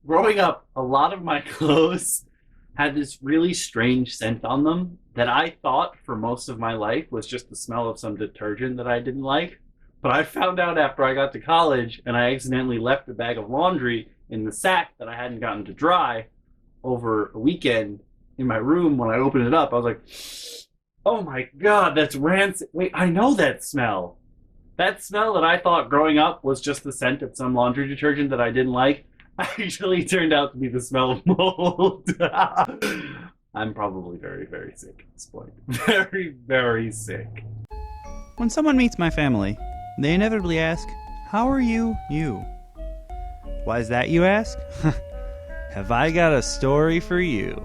Growing up, a lot of my clothes had this really strange scent on them that I thought for most of my life was just the smell of some detergent that I didn't like. But I found out after I got to college and I accidentally left a bag of laundry in the sack that I hadn't gotten to dry over a weekend in my room. When I opened it up, I was like, oh my God, that's rancid. Wait, I know that smell. That smell that I thought growing up was just the scent of some laundry detergent that I didn't like actually turned out to be the smell of mold. I'm probably very, very sick at this point. Very, very sick. When someone meets my family, they inevitably ask, "How are you, you?" Why is that, you ask? Have I got a story for you?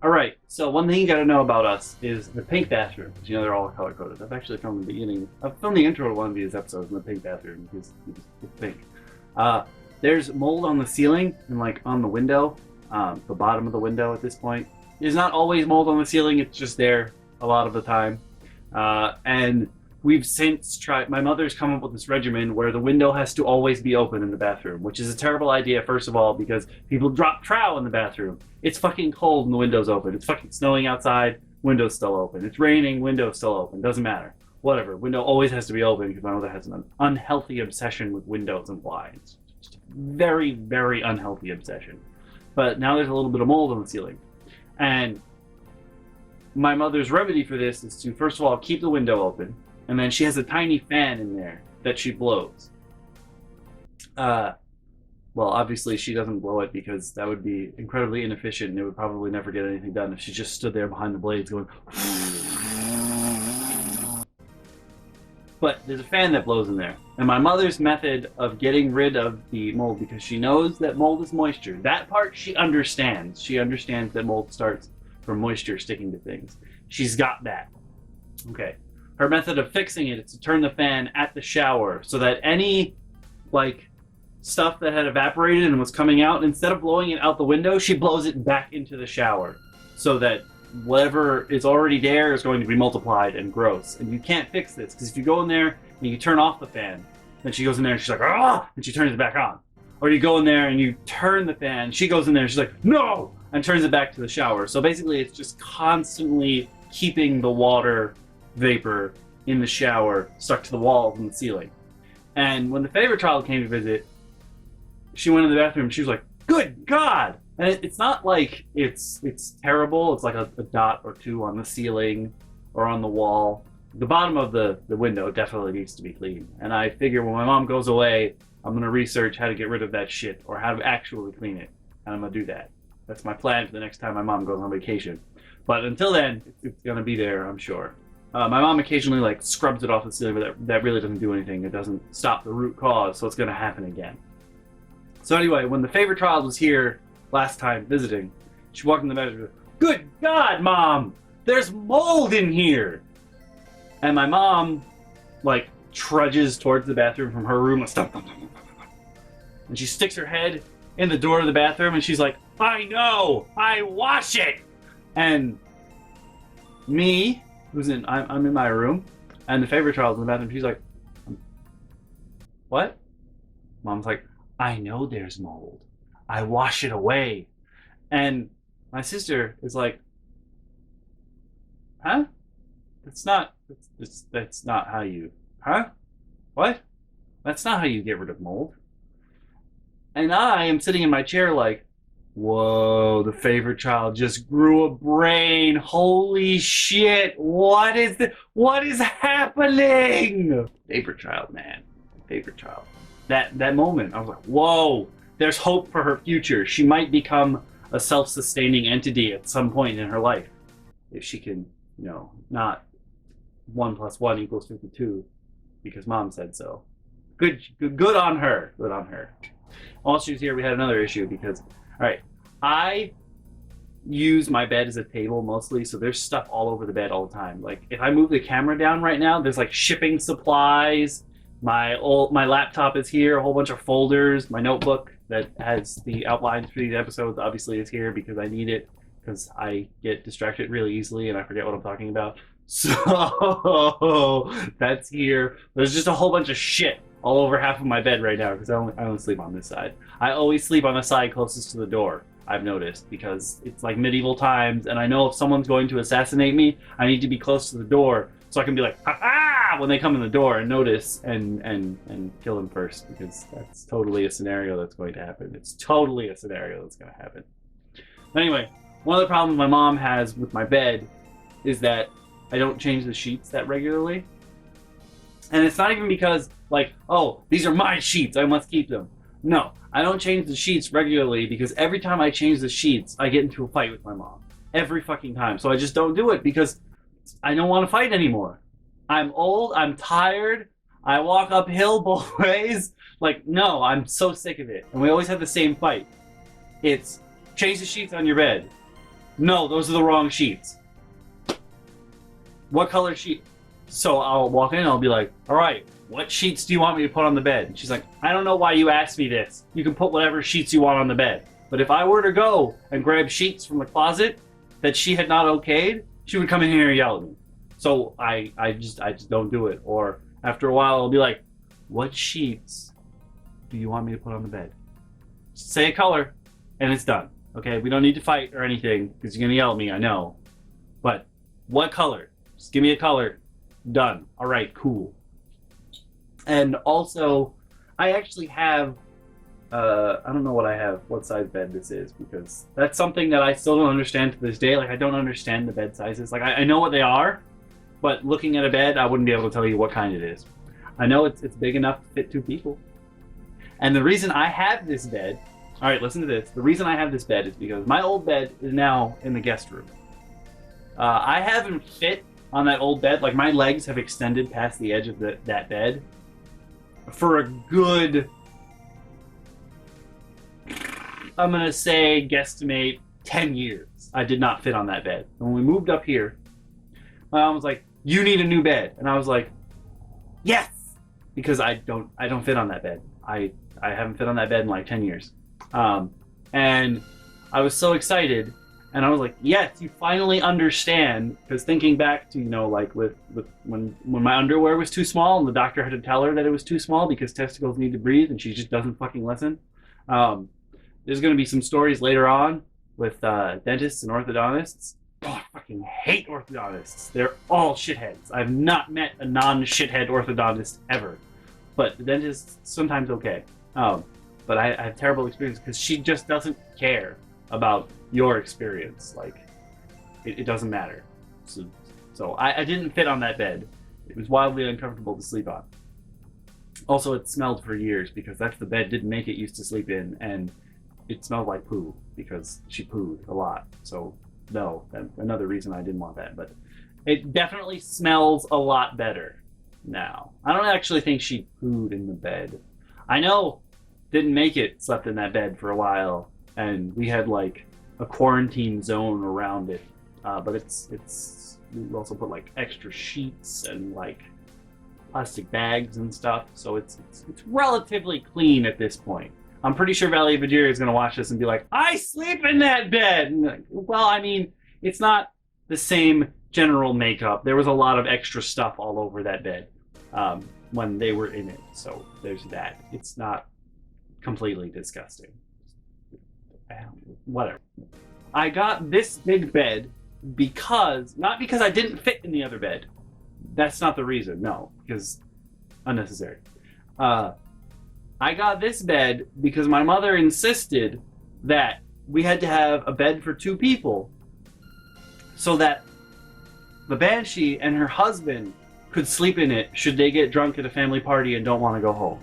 All right, so one thing you gotta know about us is the pink bathroom. They're all color coded. I've actually filmed the beginning. I've filmed the intro to one of these episodes in the pink bathroom because it's pink. There's mold on the ceiling and like on the window, the bottom of the window at this point. There's not always mold on the ceiling, it's just there a lot of the time. And we've since tried, my mother's come up with this regimen where the window has to always be open in the bathroom, which is a terrible idea, first of all, because people drop trowel in the bathroom. It's fucking cold and the window's open. It's fucking snowing outside, window's still open. It's raining, window's still open. Doesn't matter. Whatever. Window always has to be open because my mother has an unhealthy obsession with windows and blinds. Just a very, very unhealthy obsession. But now there's a little bit of mold on the ceiling. And my mother's remedy for this is to, first of all, keep the window open. And then she has a tiny fan in there that she blows. Well, obviously she doesn't blow it because that would be incredibly inefficient and it would probably never get anything done if she just stood there behind the blades going. But there's a fan that blows in there. And my mother's method of getting rid of the mold, because she knows that mold is moisture. That part she understands. She understands that mold starts from moisture sticking to things. She's got that. Okay. Her method of fixing it is to turn the fan at the shower so that any, stuff that had evaporated and was coming out, instead of blowing it out the window, she blows it back into the shower so that whatever is already there is going to be multiplied and gross. And you can't fix this because if you go in there and you turn off the fan, then she goes in there and she's like, ah, and she turns it back on. Or you go in there and you turn the fan, she goes in there and she's like, no, and turns it back to the shower. So basically it's just constantly keeping the water vapor in the shower stuck to the walls and the ceiling. And when the favorite child came to visit, she went in the bathroom and she was like, good God! And it's not like it's terrible. It's like a dot or two on the ceiling or on the wall. The bottom of the window definitely needs to be clean. And I figure when my mom goes away, I'm going to research how to get rid of that shit or how to actually clean it. And I'm going to do that. That's my plan for the next time my mom goes on vacation. But until then, it's going to be there, I'm sure. My mom occasionally scrubs it off the ceiling, but that really doesn't do anything. It doesn't stop the root cause, so it's going to happen again. So anyway, when the favorite child was here last time visiting, she walked in the bedroom and goes, good God, Mom! There's mold in here! And my mom, trudges towards the bathroom from her room and she sticks her head in the door of the bathroom and she's like, I know! I wash it! And me, I'm in my room, and the favorite child's in the bathroom, she's like, what? Mom's like, I know there's mold. I wash it away. And my sister is like, huh? That's not how you, huh? What? That's not how you get rid of mold. And I am sitting in my chair like, whoa, the favorite child just grew a brain. Holy shit. What is happening? Favorite child, man. Favorite child. That moment, I was like, whoa, there's hope for her future. She might become a self-sustaining entity at some point in her life. If she can, not 1 + 1 = 52, because Mom said so. Good on her. Good on her. While she was here, we had another issue because, all right, I use my bed as a table mostly, so there's stuff all over the bed all the time. If I move the camera down right now, there's shipping supplies. My laptop is here, a whole bunch of folders. My notebook that has the outlines for these episodes obviously is here because I need it, because I get distracted really easily and I forget what I'm talking about. So that's here. There's just a whole bunch of shit all over half of my bed right now because I only sleep on this side. I always sleep on the side closest to the door, I've noticed, because it's like medieval times, and I know if someone's going to assassinate me, I need to be close to the door so I can be like, ha ha, when they come in the door and notice and kill them first, because that's totally a scenario that's going to happen. It's totally a scenario that's going to happen. But anyway, one of the problems my mom has with my bed is that I don't change the sheets that regularly. And it's not even because, like, oh, these are my sheets, I must keep them. No, I don't change the sheets regularly because every time I change the sheets, I get into a fight with my mom. Every fucking time. So I just don't do it because I don't want to fight anymore. I'm old, I'm tired, I walk uphill both ways. Like, no, I'm so sick of it. And we always have the same fight. It's, change the sheets on your bed. No, those are the wrong sheets. What color sheet? So I'll walk in and I'll be like, all right, what sheets do you want me to put on the bed? And she's like, I don't know why you asked me this. You can put whatever sheets you want on the bed. But if I were to go and grab sheets from the closet that she had not okayed, she would come in here and yell at me. So I just don't do it. Or after a while, I'll be like, what sheets do you want me to put on the bed? Just say a color and it's done. Okay, we don't need to fight or anything because you're gonna yell at me, I know. But what color? Just give me a color. Done. All right, cool. And also, I actually have, I don't know what I have, what size bed this is, because that's something that I still don't understand to this day. Like, I don't understand the bed sizes. Like, I know what they are, but looking at a bed, I wouldn't be able to tell you what kind it is. I know it's big enough to fit 2 people. And the reason I have this bed, all right, listen to this. The reason I have this bed is because my old bed is now in the guest room. I haven't fit on that old bed. Like, my legs have extended past the edge of that bed for a good, I'm gonna say, guesstimate 10 years. I did not fit on that bed. And when we moved up here, my mom was like, you need a new bed. And I was like, yes, because I don't fit on that bed. I haven't fit on that bed in like 10 years. And I was so excited. And I was like, yes, you finally understand. Because thinking back to, like with when my underwear was too small and the doctor had to tell her that it was too small because testicles need to breathe and she just doesn't fucking listen. There's going to be some stories later on with dentists and orthodontists. Oh, I fucking hate orthodontists. They're all shitheads. I've not met a non-shithead orthodontist ever. But the dentist's sometimes okay. But I have terrible experience because she just doesn't care about your experience. Like, it doesn't matter. So I didn't fit on that bed. It was wildly uncomfortable to sleep on. Also, it smelled for years because that's the bed didn't make it used to sleep in, and it smelled like poo because she pooed a lot. So no, that's another reason I didn't want that. But it definitely smells a lot better now. I don't actually think she pooed in the bed. I know didn't make it slept in that bed for a while, and we had like a quarantine zone around it. But it's we also put like extra sheets and like plastic bags and stuff, so it's relatively clean at this point. I'm pretty sure Valley of Vigiria is going to watch this and be like, I sleep in that bed! And like, well, I mean, it's not the same general makeup. There was a lot of extra stuff all over that bed when they were in it, so there's that. It's not completely disgusting. Whatever. I got this big bed not because I didn't fit in the other bed. That's not the reason, no, because unnecessary. I got this bed because my mother insisted that we had to have a bed for 2 people so that the Banshee and her husband could sleep in it should they get drunk at a family party and don't want to go home.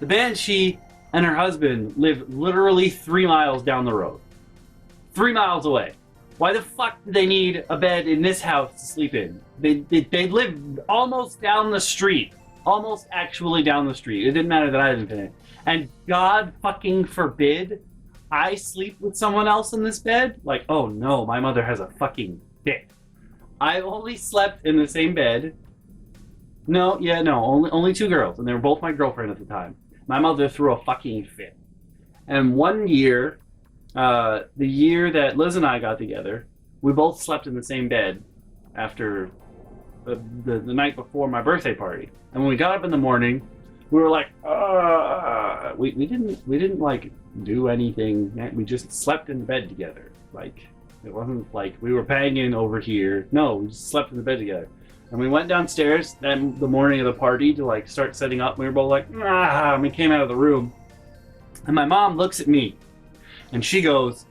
The Banshee and her husband live literally 3 miles down the road. 3 miles away. Why the fuck do they need a bed in this house to sleep in? They live almost down the street. Almost actually down the street. It didn't matter that I didn't fit in. And God fucking forbid I sleep with someone else in this bed? Like, oh no, my mother has a fucking fit. I only slept in the same bed. Only 2 girls, and they were both my girlfriend at the time. My mother threw a fucking fit. And one year, the year that Liz and I got together, we both slept in the same bed after the night before my birthday party. And when we got up in the morning, we were like, we didn't like do anything. We just slept in bed together. Like, it wasn't like we were banging over here. No, we just slept in the bed together. And we went downstairs then the morning of the party to like start setting up. We were both like, and we came out of the room. And my mom looks at me and she goes,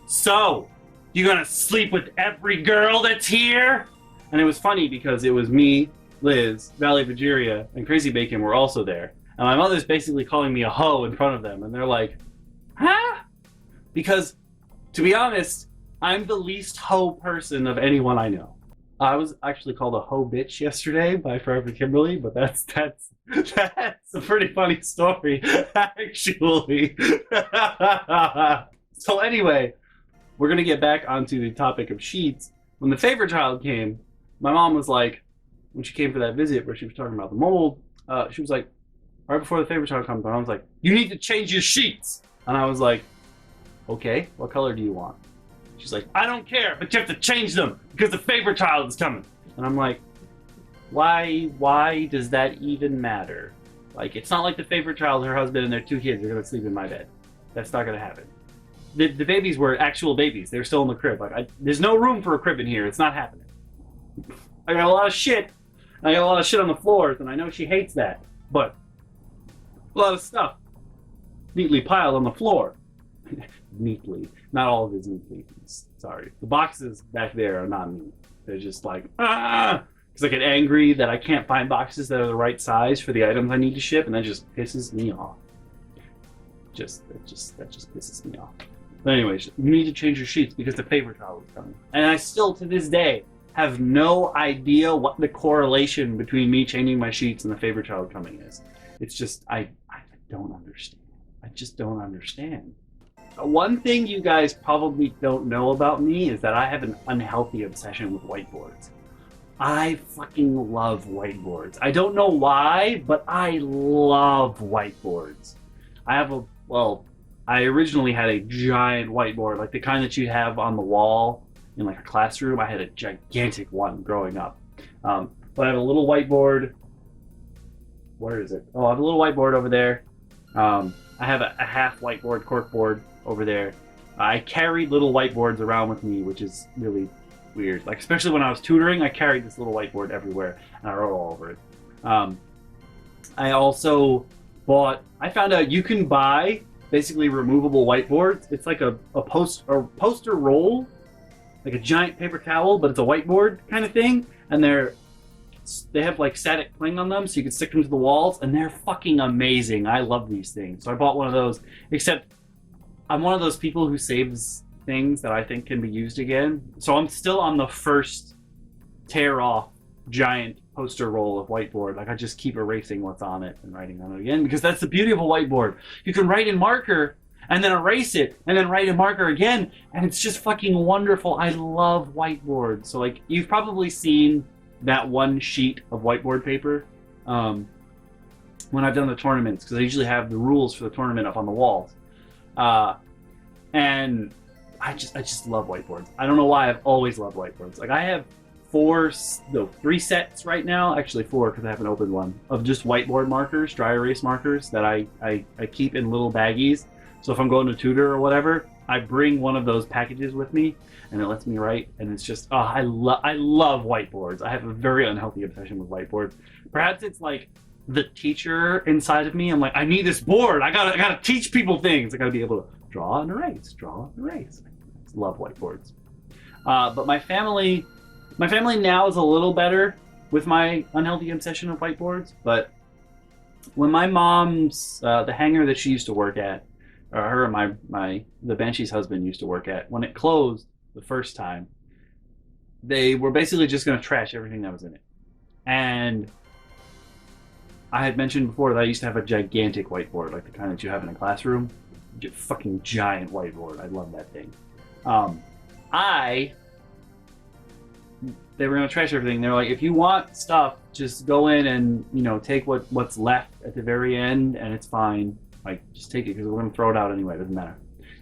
"So, you gonna sleep with every girl that's here?" And it was funny because it was me, Liz, Valley Vageria, and Crazy Bacon were also there. And my mother's basically calling me a hoe in front of them. And they're like, huh? Because, to be honest, I'm the least hoe person of anyone I know. I was actually called a hoe bitch yesterday by Forever Kimberly, but that's a pretty funny story, actually. So anyway, we're gonna get back onto the topic of sheets. When the favorite child came, my mom was like, when she came for that visit where she was talking about the mold, she was like, right before the favorite child comes, my mom's like, "You need to change your sheets." And I was like, "Okay, what color do you want?" She's like, "I don't care, but you have to change them because the favorite child is coming." And I'm like, why does that even matter? Like, it's not like the favorite child, her husband, and their 2 kids are going to sleep in my bed. That's not going to happen. The babies were actual babies. They're still in the crib. Like, there's no room for a crib in here. It's not happening. I got a lot of shit. I got a lot of shit on the floors, and I know she hates that. But a lot of stuff neatly piled on the floor. Neatly. Not all of it is neatly. Sorry. The boxes back there are not neat. They're just like, because I get angry that I can't find boxes that are the right size for the items I need to ship, and that just pisses me off. That just pisses me off. But anyways, you need to change your sheets because the favorite child is coming. And I still, to this day, have no idea what the correlation between me changing my sheets and the favorite child coming is. It's just, I don't understand. I just don't understand. One thing you guys probably don't know about me is that I have an unhealthy obsession with whiteboards. I fucking love whiteboards. I don't know why, but I love whiteboards. I originally had a giant whiteboard, like the kind that you have on the wall in like a classroom. I had a gigantic one growing up. But I have a little whiteboard. Where is it? Oh, I have a little whiteboard over there. I have a half whiteboard, corkboard over there. I carried little whiteboards around with me, which is really weird. Like, especially when I was tutoring, I carried this little whiteboard everywhere, and I wrote all over it. I also I found out you can buy basically removable whiteboards. It's like a poster roll, like a giant paper towel, but it's a whiteboard kind of thing, and they have like static cling on them, so you can stick them to the walls, and they're fucking amazing. I love these things. So I bought one of those, except I'm one of those people who saves things that I think can be used again. So I'm still on the first tear off giant poster roll of whiteboard. Like, I just keep erasing what's on it and writing on it again, because that's the beauty of a whiteboard. You can write in marker and then erase it and then write in marker again, and it's just fucking wonderful. I love whiteboards. So like, you've probably seen that one sheet of whiteboard paper when I've done the tournaments, because I usually have the rules for the tournament up on the walls. And I just love whiteboards. I don't know why, I've always loved whiteboards. Like, I have 3 sets right now, actually 4 because I haven't opened one, of just whiteboard markers, dry erase markers that I keep in little baggies. So if I'm going to tutor or whatever, I bring one of those packages with me, and it lets me write. And it's just, I love whiteboards. I have a very unhealthy obsession with whiteboards. Perhaps it's like the teacher inside of me. I'm like, I need this board. I gotta teach people things. I gotta be able to draw and erase. I just love whiteboards. But my family now is a little better with my unhealthy obsession with whiteboards. But when my mom's the hangar that she used to work at, her and the Banshee's husband used to work at, when it closed the first time, they were basically just going to trash everything that was in it. And I had mentioned before that I used to have a gigantic whiteboard, like the kind that you have in a classroom. Fucking giant whiteboard. I love that thing. They were going to trash everything. They're like, if you want stuff, just go in and, take what's left at the very end, and it's fine. Like, just take it, because we're going to throw it out anyway. It doesn't matter.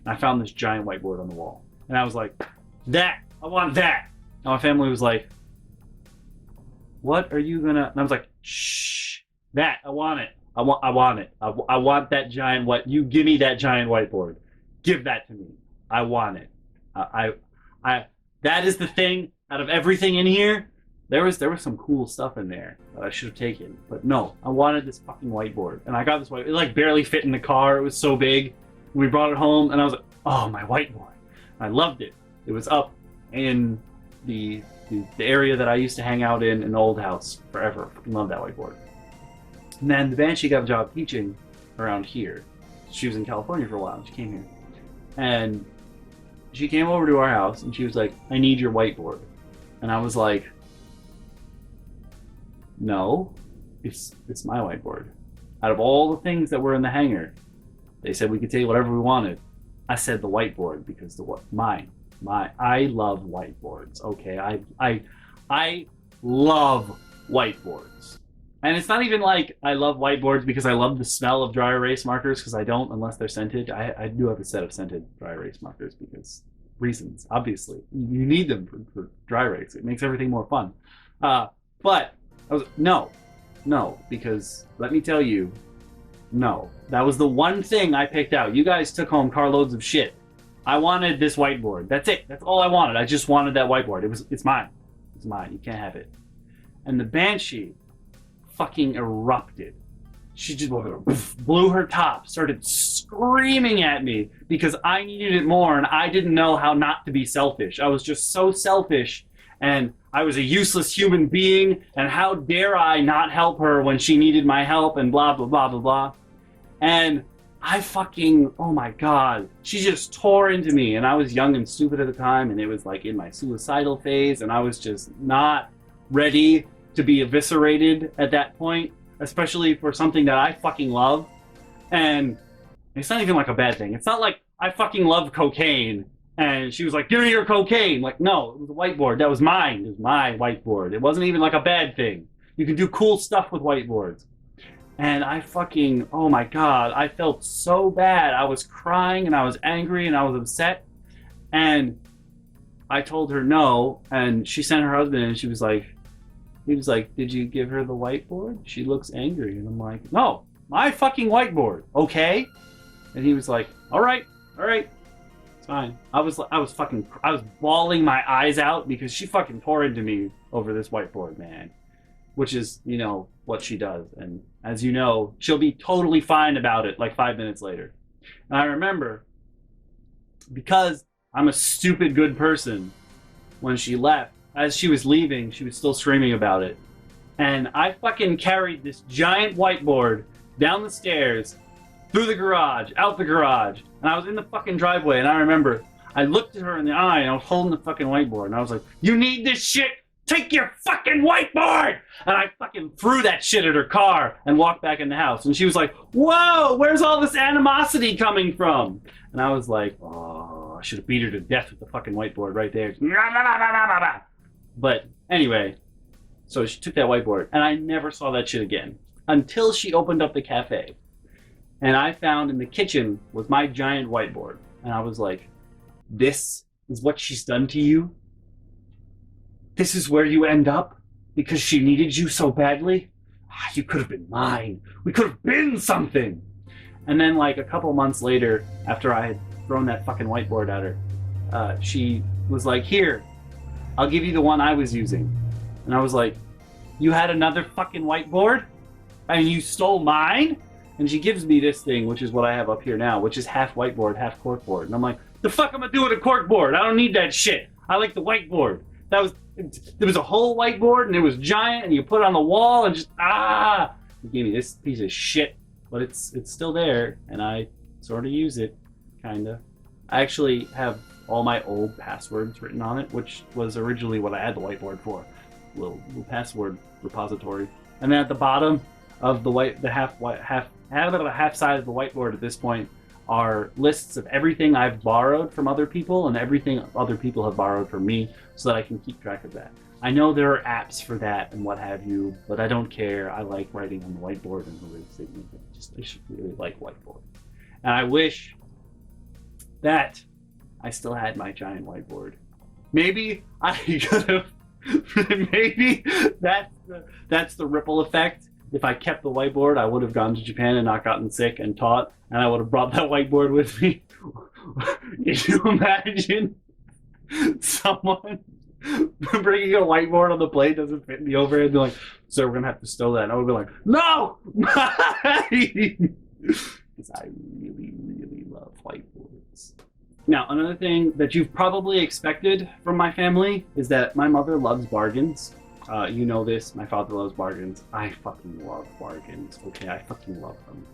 And I found this giant whiteboard on the wall. And I was like, I want that. And my family was like, what are you going to... And I was like, shh, I want it. I want it. I want that giant white. You give me that giant whiteboard. Give that to me. I want it. I that is the thing. Out of everything in here, there was some cool stuff in there that I should have taken. But no, I wanted this fucking whiteboard, and I got this whiteboard. It like barely fit in the car. It was so big. We brought it home, and I was like, oh, my whiteboard. I loved it. It was up in the area that I used to hang out in an old house forever. I love that whiteboard. And then the Banshee got a job teaching around here. She was in California for a while, and she came here. And she came over to our house, and she was like, I need your whiteboard. And I was like, no, it's my whiteboard. Out of all the things that were in the hangar, they said we could take whatever we wanted. I said the whiteboard because I love whiteboards. Okay, I love whiteboards, and it's not even like I love whiteboards because I love the smell of dry erase markers, because I don't unless they're scented. I do have a set of scented dry erase markers because reasons. Obviously, you need them for dry erase. It makes everything more fun. But I was no, because let me tell you. No, that was the one thing I picked out. You guys took home carloads of shit. I wanted this whiteboard. That's it. That's all I wanted. I just wanted that whiteboard. It's mine. It's mine. You can't have it. And the Banshee fucking erupted. She just blew her top, started screaming at me because I needed it more and I didn't know how not to be selfish. I was just so selfish and I was a useless human being, and how dare I not help her when she needed my help, and blah, blah, blah, blah, blah. And I fucking, oh my God, she just tore into me, and I was young and stupid at the time, and it was like in my suicidal phase, and I was just not ready to be eviscerated at that point, especially for something that I fucking love. And it's not even like a bad thing. It's not like I fucking love cocaine, and she was like, give me your cocaine. Like, no, it was a whiteboard. That was mine. It was my whiteboard. It wasn't even like a bad thing. You can do cool stuff with whiteboards. And I fucking, oh my God, I felt so bad. I was crying and I was angry and I was upset. And I told her no, and she sent her husband, and he was like, did you give her the whiteboard? She looks angry. And I'm like, no, my fucking whiteboard, okay? And he was like, all right, it's fine. I was bawling my eyes out because she fucking tore into me over this whiteboard, man. Which is, you know, what she does. And as you know, she'll be totally fine about it like 5 minutes later. And I remember, because I'm a stupid good person, when she left, as she was leaving, she was still screaming about it. And I fucking carried this giant whiteboard down the stairs, through the garage, out the garage, and I was in the fucking driveway, and I remember I looked at her in the eye, and I was holding the fucking whiteboard, and I was like, you need this shit? Take your fucking whiteboard! And I fucking threw that shit at her car and walked back in the house. And she was like, whoa, where's all this animosity coming from? And I was like, oh, I should have beat her to death with the fucking whiteboard right there. But anyway, so she took that whiteboard, and I never saw that shit again until she opened up the cafe. And I found in the kitchen was my giant whiteboard. And I was like, this is what she's done to you? This is where you end up? Because she needed you so badly? You could have been mine. We could have been something. And then like a couple months later, after I had thrown that fucking whiteboard at her, she was like, here, I'll give you the one I was using. And I was like, you had another fucking whiteboard? And you stole mine? And she gives me this thing, which is what I have up here now, which is half whiteboard, half corkboard. And I'm like, the fuck am I doing with a corkboard? I don't need that shit. I like the whiteboard. There was a whole whiteboard, and it was giant, and you put it on the wall, and just, you gave me this piece of shit. But it's still there, and I sort of use it, kind of. I actually have all my old passwords written on it, which was originally what I had the whiteboard for. Little password repository. And then at the bottom of the half side of the whiteboard at this point are lists of everything I've borrowed from other people and everything other people have borrowed from me, so that I can keep track of that. I know there are apps for that and what have you, but I don't care. I like writing on the whiteboard and erasing it. I just really like whiteboard. And I wish that I still had my giant whiteboard. Maybe I could have. Maybe that's the ripple effect if I kept the whiteboard, I would have gone to Japan and not gotten sick and taught, and I would have brought that whiteboard with me. Can you imagine someone bringing a whiteboard on the plane doesn't fit in the overhead? They're like, "Sir, we're gonna have to stow that." And I would be like, "No!" Because I really, really love whiteboards. Now, another thing that you've probably expected from my family is that my mother loves bargains. You know this. My father loves bargains. I fucking love bargains. Okay, I fucking love them.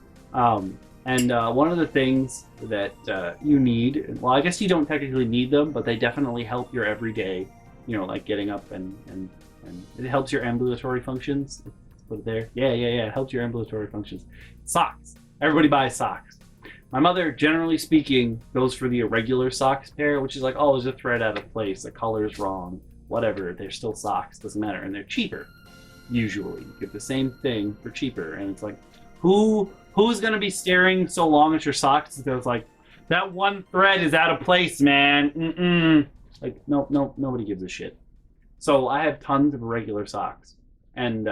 And one of the things that you need, well, I guess you don't technically need them, but they definitely help your everyday, you know, like getting up and it helps your ambulatory functions. Let's put it there. Yeah. It helps your ambulatory functions. Socks. Everybody buys socks. My mother, generally speaking, goes for the irregular socks pair, which is like, oh, there's a thread out of place, the color's wrong, whatever. They're still socks, doesn't matter, and they're cheaper. Usually, you get the same thing for cheaper, and it's like, who's gonna be staring so long at your socks that it's like, that one thread is out of place, man. Like, no, nobody gives a shit. So I have tons of irregular socks, and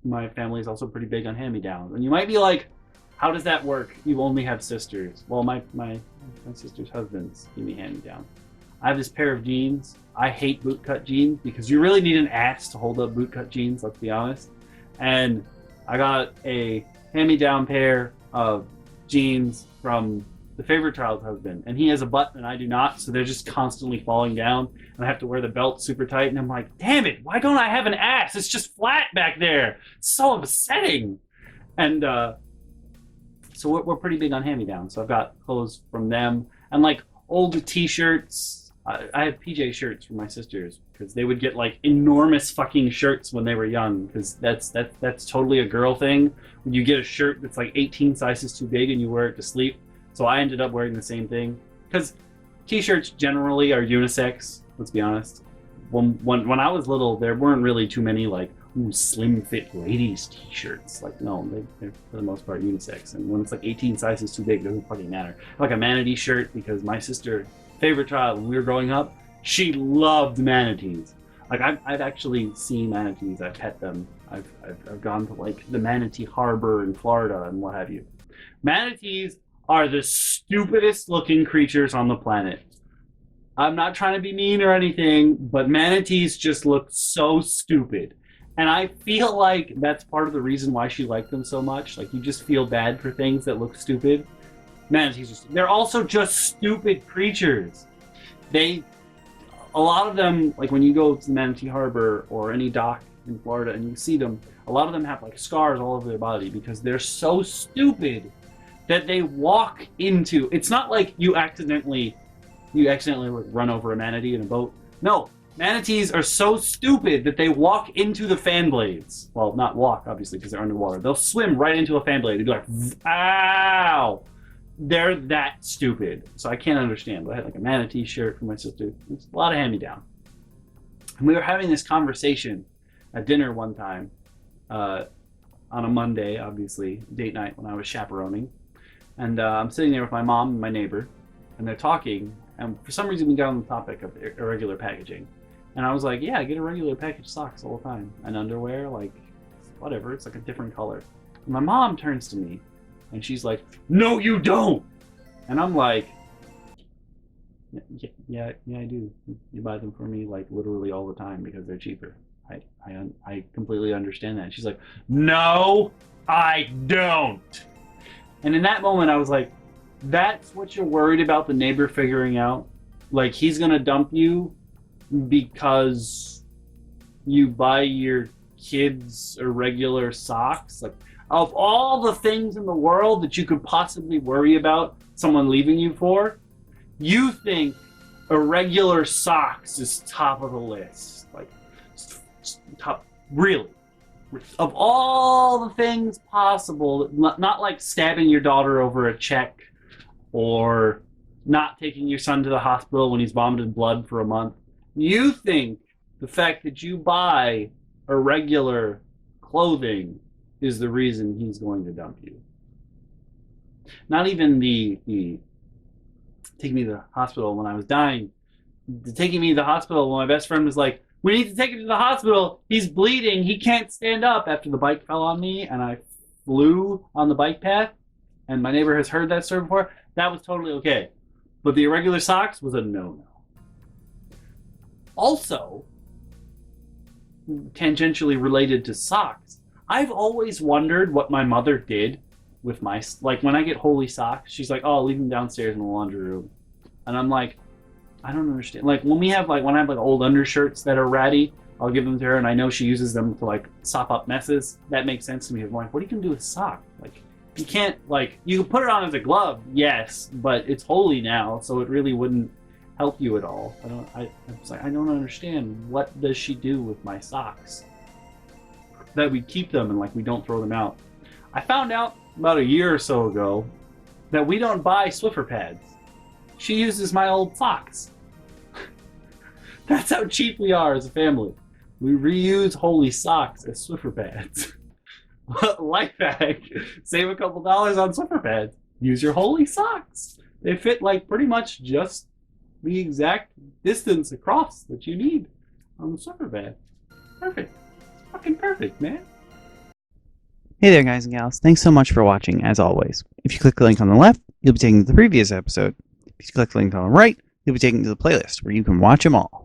my family is also pretty big on hand-me-downs. And you might be like, how does that work? You only have sisters. Well, my sister's husbands give me hand-me-down. I have this pair of jeans. I hate bootcut jeans because you really need an ass to hold up bootcut jeans, let's be honest. And I got a hand-me-down pair of jeans from the favorite child's husband, and he has a butt and I do not, so they're just constantly falling down, and I have to wear the belt super tight, and I'm like, damn it, why don't I have an ass? It's just flat back there. It's so upsetting. And so we're pretty big on hand-me-downs, so I've got clothes from them, and like old t-shirts. I have PJ shirts from my sisters because they would get like enormous fucking shirts when they were young, because that's totally a girl thing. When you get a shirt that's like 18 sizes too big and you wear it to sleep. So I ended up wearing the same thing because t-shirts generally are unisex. Let's be honest. When I was little, there weren't really too many like slim fit ladies t-shirts. Like, no, they're for the most part unisex. And when it's like 18 sizes too big, it doesn't fucking matter. Like a manatee shirt, because my sister, favorite child when we were growing up, she loved manatees. Like I've actually seen manatees. I've pet them. I've gone to like the manatee harbor in Florida and what have you. Manatees are the stupidest looking creatures on the planet. I'm not trying to be mean or anything, but manatees just look so stupid. And I feel like that's part of the reason why she liked them so much. Like, you just feel bad for things that look stupid. Manatees, they're also just stupid creatures. A lot of them, like when you go to Manatee Harbor or any dock in Florida and you see them, a lot of them have like scars all over their body because they're so stupid that they walk into. It's not like you accidentally run over a manatee in a boat. No, manatees are so stupid that they walk into the fan blades. Well, not walk, obviously, because they're underwater. They'll swim right into a fan blade. They'd be like, ow! They're that stupid. So I can't understand. But I had like a manatee shirt for my sister. It's a lot of hand-me-down. And we were having this conversation at dinner one time on a Monday, obviously, date night when I was chaperoning. And I'm sitting there with my mom and my neighbor, and they're talking, and for some reason we got on the topic of irregular packaging. And I was like, yeah, I get a regular package of socks all the time. And underwear, like, whatever, it's like a different color. And my mom turns to me, and she's like, no, you don't! And I'm like, yeah, I do. You buy them for me, like, literally all the time because they're cheaper. I completely understand that. And she's like, no, I don't! And in that moment, I was like, that's what you're worried about the neighbor figuring out? Like, he's gonna dump you because you buy your kids irregular socks? Like, of all the things in the world that you could possibly worry about someone leaving you for, you think irregular socks is top of the list. Like, top, really? Of all the things possible, not like stabbing your daughter over a check or not taking your son to the hospital when he's vomited blood for a month. You think the fact that you buy irregular clothing is the reason he's going to dump you. Not even the taking me to the hospital when I was dying. Taking me to the hospital when my best friend was like, We need to take him to the hospital. He's bleeding. He can't stand up after the bike fell on me and I flew on the bike path. And my neighbor has heard that story before. That was totally okay. But the irregular socks was a no-no. Also, tangentially related to socks, I've always wondered what my mother did with my, like, when I get holy socks, she's like, oh, I'll leave them downstairs in the laundry room. And I'm like, I don't understand. Like, when I have like old undershirts that are ratty, I'll give them to her, and I know she uses them to like sop up messes. That makes sense to me. I'm like, what are you gonna do with a sock? Like, you can't, like, you can put it on as a glove, yes, but it's holy now, so it really wouldn't help you at all. I was like, I don't understand. What does she do with my socks? That we keep them and like we don't throw them out. I found out about a year or so ago that we don't buy Swiffer pads. She uses my old socks. That's how cheap we are as a family. We reuse holy socks as Swiffer pads. Life hack. Save a couple dollars on Swiffer pads. Use your holy socks. They fit like pretty much just the exact distance across that you need on the Swiffer pad. Perfect. Fucking perfect, man. Hey there, guys and gals. Thanks so much for watching, as always. If you click the link on the left, you'll be taken to the previous episode. If you click the link on the right, you'll be taken to the playlist where you can watch them all.